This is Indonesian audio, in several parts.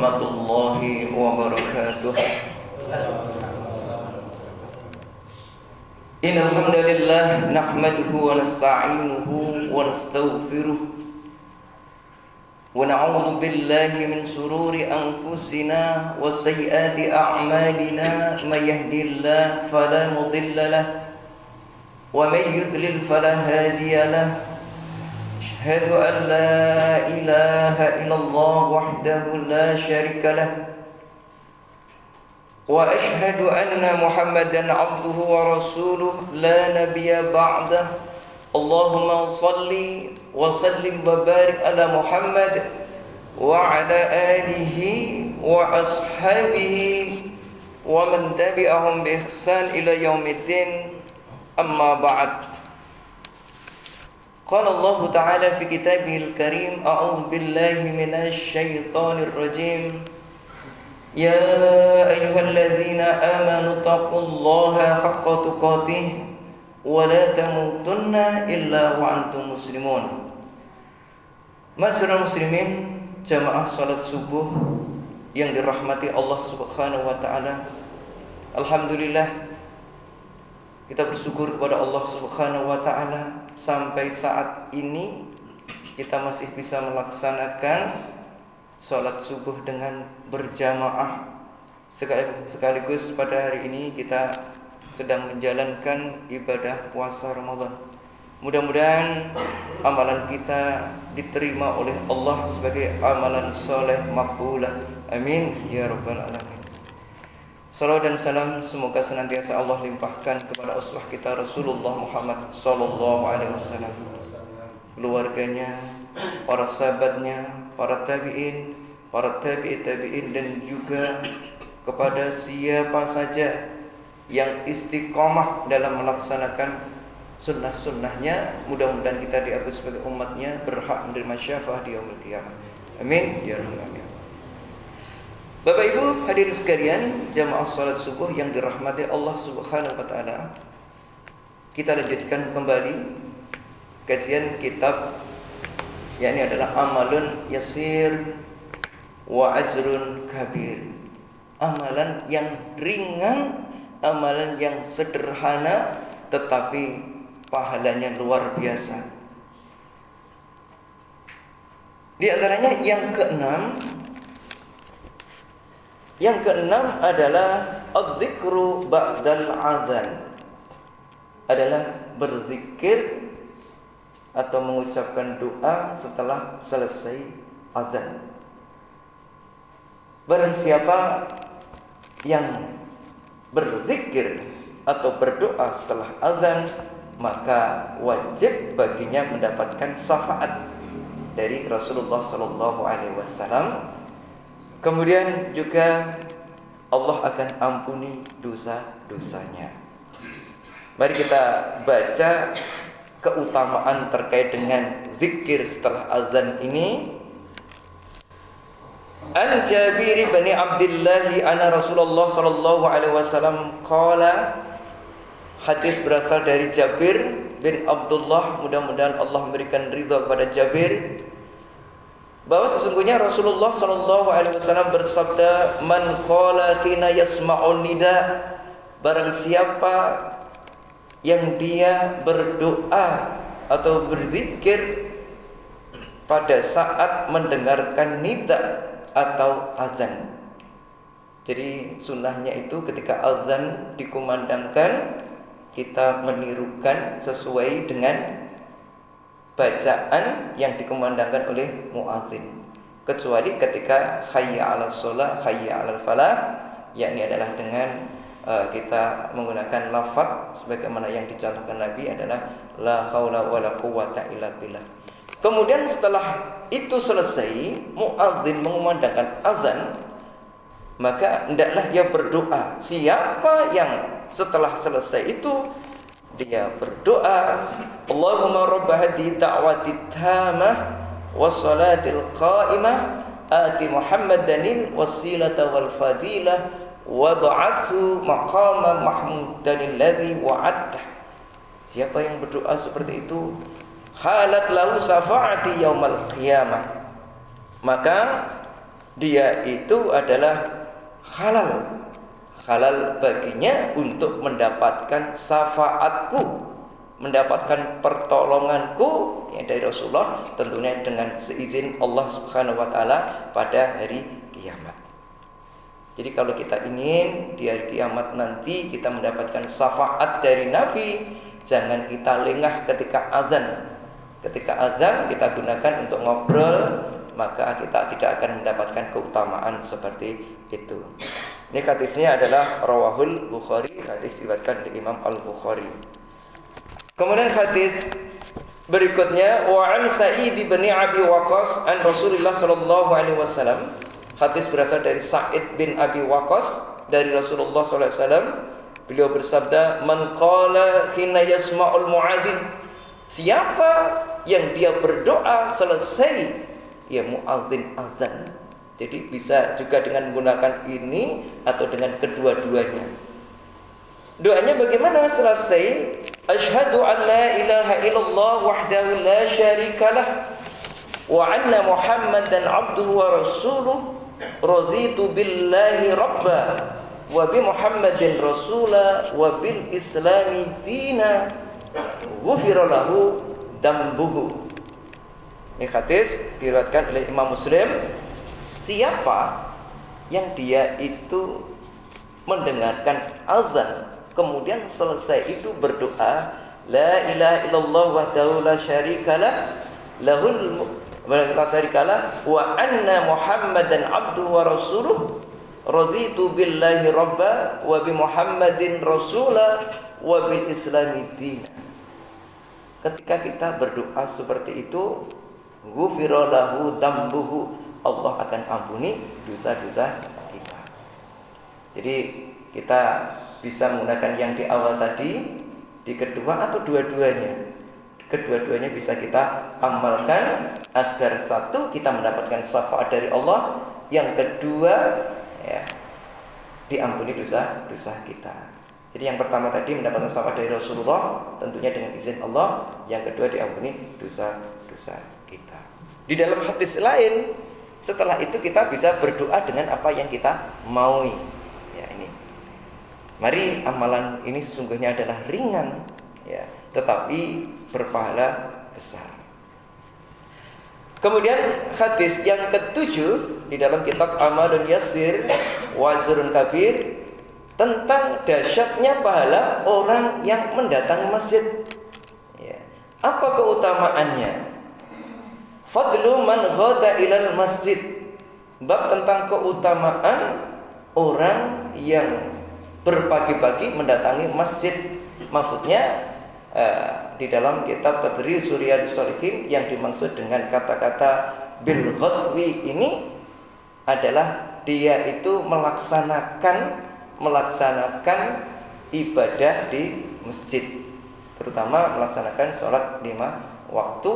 warahmatullahi wabarakatuh. Innal hamdalillah nahmaduhu wa nasta'inuhu wa nastaghfiruh wa na'udzu billahi min shururi anfusina wa sayyiati a'malina may yahdihillahu fala mudilla lahu wa may yudlil fala hadiya lahu. Asyhadu an la ilaha illallah wahdahu la syarika lah wa asyhadu anna Muhammadan abduhu wa rasuluh la nabiyya ba'dah. Allahumma salli wa sallim wa barik ala Muhammad wa ala alihi wa ashabihi wa man tabi'ahum bi ihsan ila yaumiddin. Amma ba'd. Qala Allah Ta'ala fi kitabihil karim, a'udzu billahi minasy syaithanir rajim. Ya ayyuhalladzina amanu taqullaha haqqa tuqatih wa la tamutunna illa wa antum muslimun. Ma'asyiral muslimin, jamaah salat subuh yang dirahmati Allah Subhanahu wa taala. Alhamdulillah, kita bersyukur kepada Allah Subhanahu wa taala sampai saat ini kita masih bisa melaksanakan sholat subuh dengan berjamaah. Sekaligus pada hari ini kita sedang menjalankan ibadah puasa Ramadan. Mudah-mudahan amalan kita diterima oleh Allah sebagai amalan soleh makbulah. Amin ya rabbal alamin. Salawat dan salam semoga senantiasa Allah limpahkan kepada uswah kita Rasulullah Muhammad sallallahu alaihi wasallam, keluarganya, para sahabatnya, para tabi'in, para tabi'in dan juga kepada siapa saja yang istiqomah dalam melaksanakan sunnah-sunnahnya. Mudah-mudahan kita diakui sebagai umatnya, berhak menerima syafaat di yaumil qiyamah. Amin ya rabbal alamin. Bapak Ibu hadirin sekalian, jamaah salat subuh yang dirahmati Allah Subhanahu wa taala. Kita lanjutkan kembali kajian kitab, yakni adalah Amalun Yasir wa Ajrun Kabir. Amalan yang ringan, amalan yang sederhana tetapi pahalanya luar biasa. Di antaranya yang keenam adalah adzikru ba'dal adzan, adalah berzikir atau mengucapkan doa setelah selesai azan. Barang siapa yang berzikir atau berdoa setelah azan, maka wajib baginya mendapatkan syafaat dari Rasulullah sallallahu alaihi wasallam. Kemudian juga Allah akan ampuni dosa-dosanya. Mari kita baca keutamaan terkait dengan zikir setelah azan ini. An Jabir bin Abdullah anna Rasulullah sallallahu alaihi wasallam qala. Hadis berasal dari Jabir bin Abdullah, mudah-mudahan Allah memberikan ridha kepada Jabir, bahwa sesungguhnya Rasulullah sallallahu alaihi wasallam bersabda, man qala hina yasma'un nida, barang siapa yang dia berdoa atau berzikir pada saat mendengarkan nida atau azan. Jadi sunnahnya itu ketika azan dikumandangkan, kita menirukan sesuai dengan bacaan yang dikumandangkan oleh muadzin, kecuali ketika hayya 'alas shalah, hayya 'alal falah, yakni adalah dengan kita menggunakan lafaz sebagaimana yang dicontohkan Nabi adalah la haula wala quwwata illa billah. Kemudian setelah itu selesai, muadzin mengumandangkan azan, maka hendaklah ia berdoa. Siapa yang setelah selesai itu dia berdoa, Allahumma rabb hadhihi da'wati tamah wassalatil qa'imah ati Muhammadanil wasilata wal fadilah wa ba'athu maqaman mahmudan alladhi wa'adta. Siapa yang berdoa seperti itu, halat lahu syafaati yaumal qiyamah, maka dia itu adalah halal baginya untuk mendapatkan syafaatku, mendapatkan pertolonganku dari Rasulullah, tentunya dengan seizin Allah Subhanahu wa taala pada hari kiamat. Jadi kalau kita ingin di hari kiamat nanti kita mendapatkan syafaat dari Nabi, jangan kita lengah ketika azan. Ketika azan kita gunakan untuk ngobrol, maka kita tidak akan mendapatkan keutamaan seperti itu. Ini hadisnya adalah rawahul Bukhari, hadis diriwayatkan oleh Imam Al-Bukhari. Kemudian hadis berikutnya, wa an Sa'id bin Abi Waqqas an Rasulullah sallallahu alaihi wasallam. Hadis berasal dari Sa'id bin Abi Waqqas dari Rasulullah sallallahu alaihi wasallam. Beliau bersabda, "Man qala hina yasma'ul muadzin." Siapa yang dia berdoa selesai ya muadzin azan. Jadi bisa juga dengan menggunakan ini atau dengan kedua-duanya. Doanya bagaimana selesai? Asyhadu an la ilaha illallah wahdahu la syarikalah wa anna Muhammadan abduhu wa rasuluh raditu billahi rabba wa bi Muhammadin rasula wa bil islami dina ghufira lahu dambuhu. Ini hadis diriwayatkan oleh Imam Muslim. Siapa yang dia itu mendengarkan azan kemudian selesai itu berdoa la ilaha illallah wahdahu la syarikalah lahul la syarikalah wa anna Muhammadan abduhu wa rasuluh raditu billahi rabba wa bi Muhammadin rasula wa bil islami dina. Ketika kita berdoa seperti itu, ghufira lahu dambuhu, Allah akan ampuni dosa-dosa kita. Jadi kita bisa menggunakan yang di awal tadi, di kedua atau dua-duanya. Kedua-duanya bisa kita amalkan agar satu kita mendapatkan syafaat dari Allah, yang kedua ya, diampuni dosa-dosa kita. Jadi yang pertama tadi mendapatkan syafaat dari Rasulullah, tentunya dengan izin Allah. Yang kedua diampuni dosa-dosa kita. Di dalam hadis lain, setelah itu kita bisa berdoa dengan apa yang kita maui. Ya, ini. Mari amalan ini sesungguhnya adalah ringan, ya, tetapi berpahala besar. Kemudian hadis yang ketujuh di dalam kitab Amalun Yasir wa Ajrun Kabir tentang dahsyatnya pahala orang yang mendatangi masjid. Ya. Apa keutamaannya? Fadlu man ghada ilal masjid. Bab tentang keutamaan orang yang berpagi-pagi mendatangi masjid. Maksudnya di dalam kitab Tadribus Riyadhus Shalihin yang dimaksud dengan kata-kata bil ghadwi ini adalah dia itu melaksanakan ibadah di masjid, terutama melaksanakan sholat 5 waktu,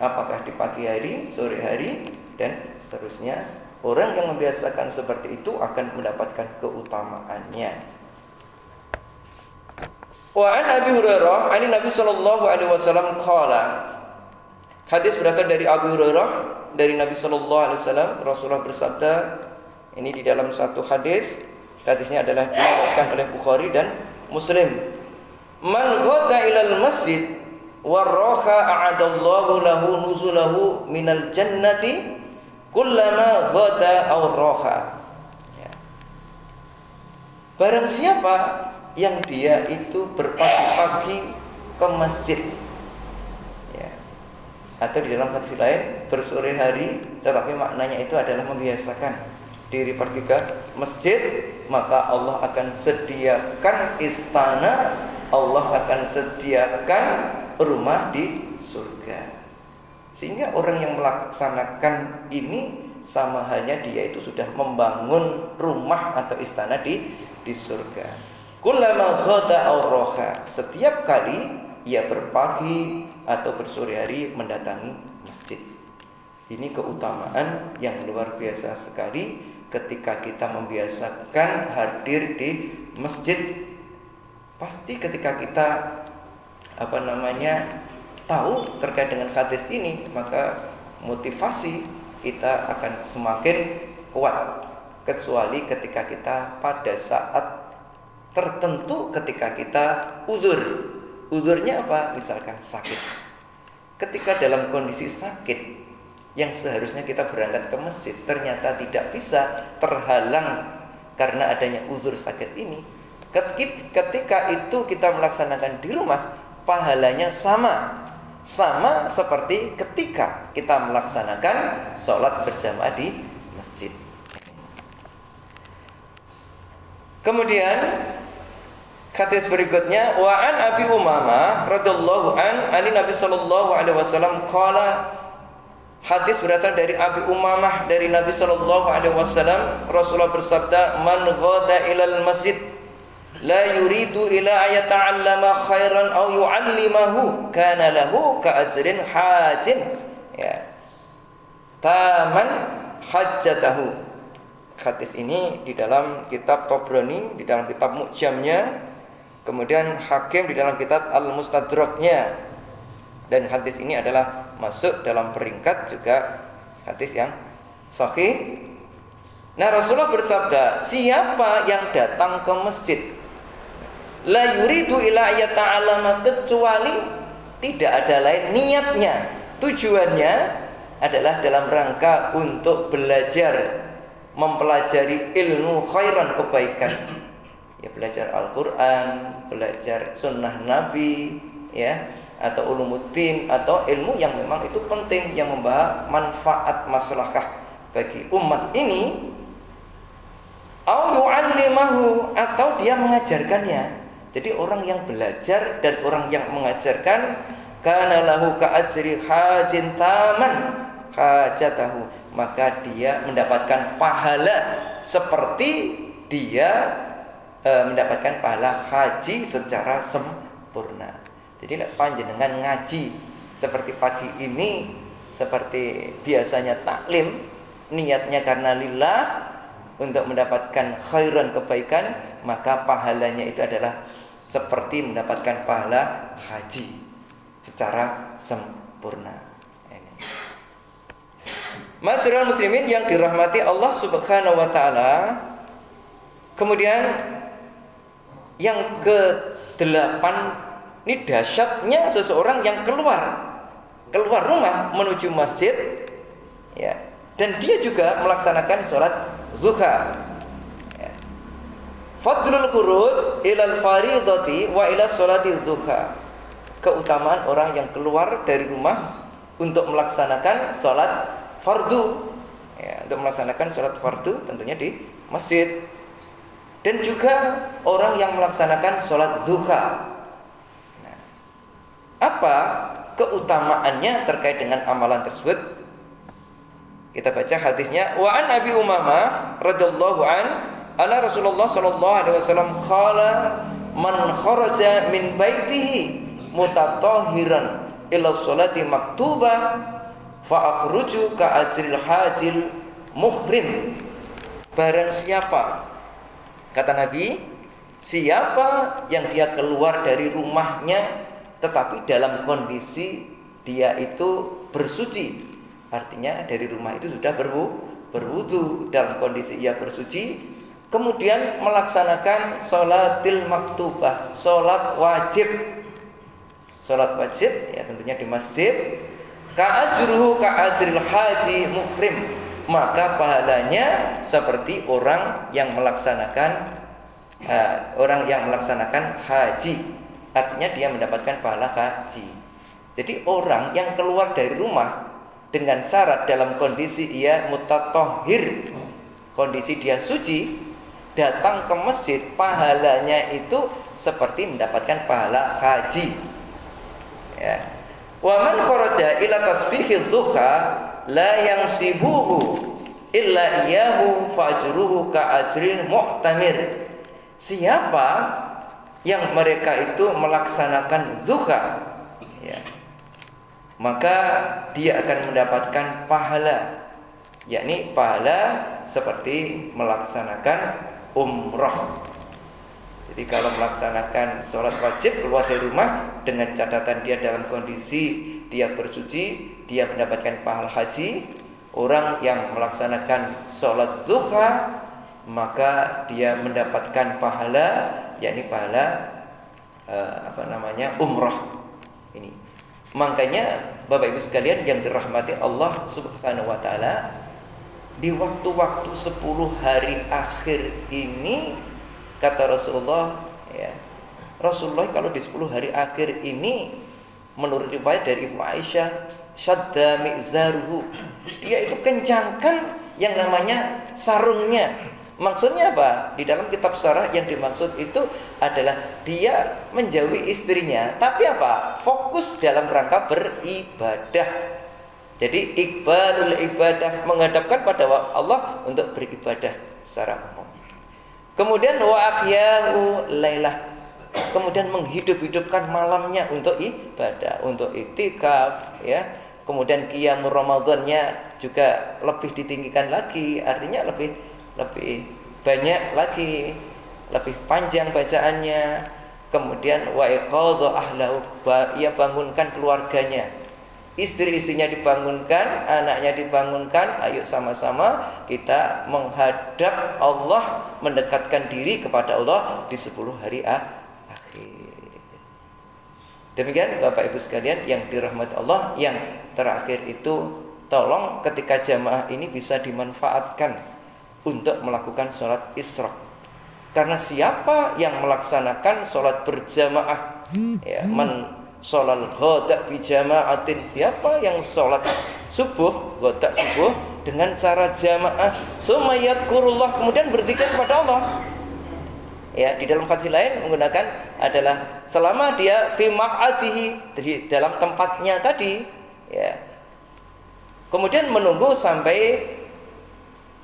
apakah di pagi hari, sore hari, dan seterusnya. Orang yang membiasakan seperti itu akan mendapatkan keutamaannya. Wa an Abi Hurairah, ani Nabi sallallahu alaihi wasallam qala. Hadis berasal dari Abu Hurairah dari Nabi sallallahu alaihi wasallam. Rasulullah bersabda, ini di dalam satu hadis. Hadisnya adalah diriwayatkan oleh Bukhari dan Muslim. Man ghada ilal masjid warraha a'adallahu lahu nuzulahu minal jannati kullama ghada aw raha. Ya. Barang siapa yang dia itu berpagi-pagi ke masjid, ya, atau di dalam hadis lain bersore hari, tetapi maknanya itu adalah membiasakan diri pergi ke masjid, maka Allah akan sediakan istana, Allah akan sediakan rumah di surga. Sehingga orang yang melaksanakan ini sama halnya dia itu sudah membangun rumah atau istana di surga. Kullama ghada aw raha, setiap kali ia berpagi atau bersore hari mendatangi masjid. Ini keutamaan yang luar biasa sekali ketika kita membiasakan hadir di masjid. Pasti ketika kita tahu terkait dengan hadis ini, maka motivasi kita akan semakin kuat kecuali ketika kita pada saat tertentu, ketika kita uzur. Uzurnya apa? Misalkan sakit. Ketika dalam kondisi sakit yang seharusnya kita berangkat ke masjid ternyata tidak bisa, terhalang karena adanya uzur sakit ini, ketika itu kita melaksanakan di rumah, pahalanya sama seperti ketika kita melaksanakan sholat berjamaah di masjid. Kemudian hadis berikutnya, wa an Abi Umamah radhiyallahu an Nabi sallallahu alaihi wasallam qala. Hadis berasal dari Abi Umamah dari Nabi sallallahu alaihi wasallam, Rasulullah bersabda, man ghada ilal masjid la yuridu ila ayata'allama khairan aw yu'allimahu kana lahu ka ajrin hajin, ya, taman hajjatahu. Hadis ini di dalam kitab Tabrani, di dalam kitab Mu'jamnya, kemudian Hakim di dalam kitab Al-Mustadraknya. Dan hadis ini adalah masuk dalam peringkat juga hadis yang sahih. Nah, Rasulullah bersabda, siapa yang datang ke masjid la yuridu ila ayata'allama, kecuali tidak ada lain niatnya, tujuannya adalah dalam rangka untuk belajar, mempelajari ilmu khairan, kebaikan, ya, belajar Al-Quran, belajar sunnah Nabi, ya, atau ulumuddin, atau ilmu yang memang itu penting, yang membawa manfaat maslahah bagi umat ini, au yu'allimahu, atau dia mengajarkannya. Jadi orang yang belajar dan orang yang mengajarkan, kana lahu ka ajri hajin taman hajatahu, maka dia mendapatkan pahala seperti dia mendapatkan pahala haji secara sempurna. Jadi panjenengan ngaji seperti pagi ini, seperti biasanya taklim, niatnya karena lillah untuk mendapatkan khairan, kebaikan, maka pahalanya itu adalah seperti mendapatkan pahala haji secara sempurna. Masyarul muslimin yang dirahmati Allah Subhanahu wa taala. Kemudian yang ke-8, ini dahsyatnya seseorang yang keluar rumah menuju masjid, ya, dan dia juga melaksanakan sholat zuha, ya. Fadlul khuruj ilal faridati wa ila sholati zuha. Keutamaan orang yang keluar dari rumah untuk melaksanakan sholat fardu, ya, untuk melaksanakan sholat fardu tentunya di masjid, dan juga orang yang melaksanakan sholat zuha. Apa keutamaannya terkait dengan amalan tersebut? Kita baca hadisnya. Wa an Abi Umamah radhiyallahu anna Rasulullah sallallahu alaihi wasallam qala man kharaja min baitihi mutatahhiran ila sholati maktubah fa akhruju ka ajril hajil muhrim. Barang siapa, kata Nabi, siapa yang dia keluar dari rumahnya tetapi dalam kondisi dia itu bersuci, artinya dari rumah itu sudah berwudu, dalam kondisi ia bersuci, kemudian melaksanakan sholatil maktubah, sholat wajib, ya, tentunya di masjid, ka'ajruhu ka'ajril haji muhrim, maka pahalanya seperti orang yang melaksanakan haji. Artinya dia mendapatkan pahala haji. Jadi orang yang keluar dari rumah dengan syarat dalam kondisi ia mutatahhir, kondisi dia suci, datang ke masjid, pahalanya itu seperti mendapatkan pahala haji, ya. Wa man kharaja ila tasbihidz duha la yansibuhu illa iyyahu fajruhu ka ajril mu'tamir. Siapa yang mereka itu melaksanakan zuha, ya, maka dia akan mendapatkan pahala, yakni pahala seperti melaksanakan umrah. Jadi kalau melaksanakan sholat wajib keluar dari rumah dengan catatan dia dalam kondisi dia bersuci, dia mendapatkan pahala haji. Orang yang melaksanakan sholat duha maka dia mendapatkan pahala, yakni pahala umrah ini. Makanya Bapak Ibu sekalian yang dirahmati Allah Subhanahu wa taala, di waktu-waktu 10 hari akhir ini kata Rasulullah, ya, Rasulullah kalau di 10 hari akhir ini menurut riwayat dari Ibu Aisyah, syadda mi'zaruhu, dia itu kencangkan yang namanya sarungnya. Maksudnya apa? Di dalam kitab syarah yang dimaksud itu adalah dia menjauhi istrinya, tapi apa? Fokus dalam rangka beribadah. Jadi iqbalul ibadah, menghadapkan pada Allah untuk beribadah secara umum. Kemudian wa ahyahu lailah, kemudian menghidup-hidupkan malamnya untuk ibadah, untuk iktikaf, ya. Kemudian qiyamul Ramadannya juga lebih ditinggikan lagi, artinya lebih banyak lagi, lebih panjang bacaannya. Kemudian wa iqadha ahlahu, ia bangunkan keluarganya, istri-istrinya dibangunkan, anaknya dibangunkan. Ayo sama-sama kita menghadap Allah, mendekatkan diri kepada Allah di 10 hari akhir. Demikian Bapak Ibu sekalian yang dirahmati Allah. Yang terakhir itu, tolong ketika jamaah ini bisa dimanfaatkan untuk melakukan sholat isyraq. Karena siapa yang melaksanakan sholat berjamaah, ya, sholal ghada bi jama'atin, siapa yang sholat subuh, ghada subuh dengan cara jamaah, summa yadhkurullah, kemudian berzikir kepada Allah. Ya, di dalam hadis lain menggunakan adalah selama dia fi maq'adihi, di dalam tempatnya tadi, ya. Kemudian menunggu sampai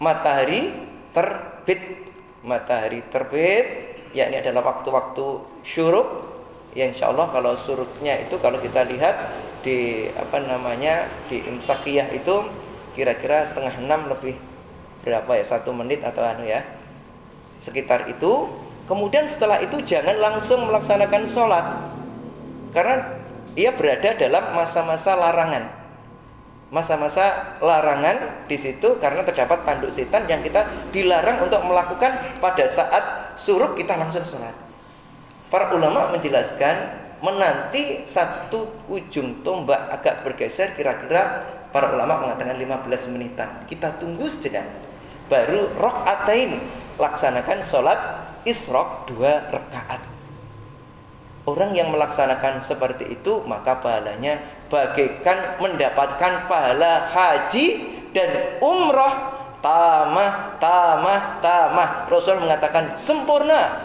matahari terbit. Matahari terbit, yakni adalah waktu-waktu syuruk. Ya, insyaallah kalau syuruknya itu kalau kita lihat di di Imsakiyah itu kira-kira 5:30 lebih berapa ya, 1 menit atau ya, sekitar itu. Kemudian setelah itu jangan langsung melaksanakan sholat, karena ia berada dalam masa-masa larangan. Masa-masa larangan di situ karena terdapat tanduk setan yang kita dilarang untuk melakukan pada saat syuruk kita langsung sholat. Para ulama menjelaskan, menanti satu ujung tombak agak bergeser, kira-kira para ulama mengatakan 15 menitan. Kita tunggu sejenak, baru rakaatain, laksanakan sholat isyraq 2 rakaat. Orang yang melaksanakan seperti itu maka pahalanya bagaikan mendapatkan pahala haji dan umrah tamah. Rasul mengatakan sempurna.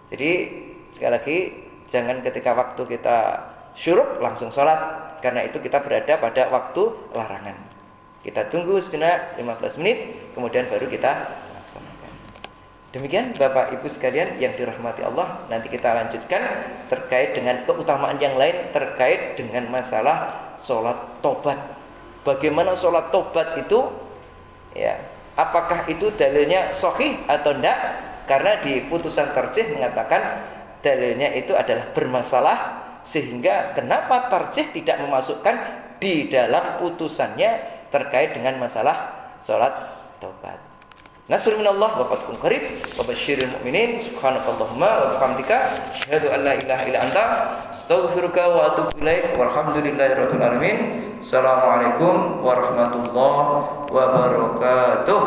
Jadi sekali lagi, jangan ketika waktu kita syuruk langsung sholat, karena itu kita berada pada waktu larangan. Kita tunggu sejenak 15 menit, kemudian baru kita laksanakan. Demikian Bapak Ibu sekalian yang dirahmati Allah. Nanti kita lanjutkan terkait dengan keutamaan yang lain terkait dengan masalah sholat tobat. Bagaimana sholat tobat itu, ya, apakah itu dalilnya sahih atau tidak? Karena di putusan tarjih mengatakan dalilnya itu adalah bermasalah, sehingga kenapa tarjih tidak memasukkan di dalam putusannya terkait dengan masalah sholat tobat. Nasrun minallah wa fathun qarib wa basyiril mu'minin. Subhanakallahumma wa bihamdika asyhadu an la ilaha illa anta astaghfiruka wa atubu ilaik. Walhamdulillahirabbil alamin. Assalamualaikum warahmatullahi wabarakatuh.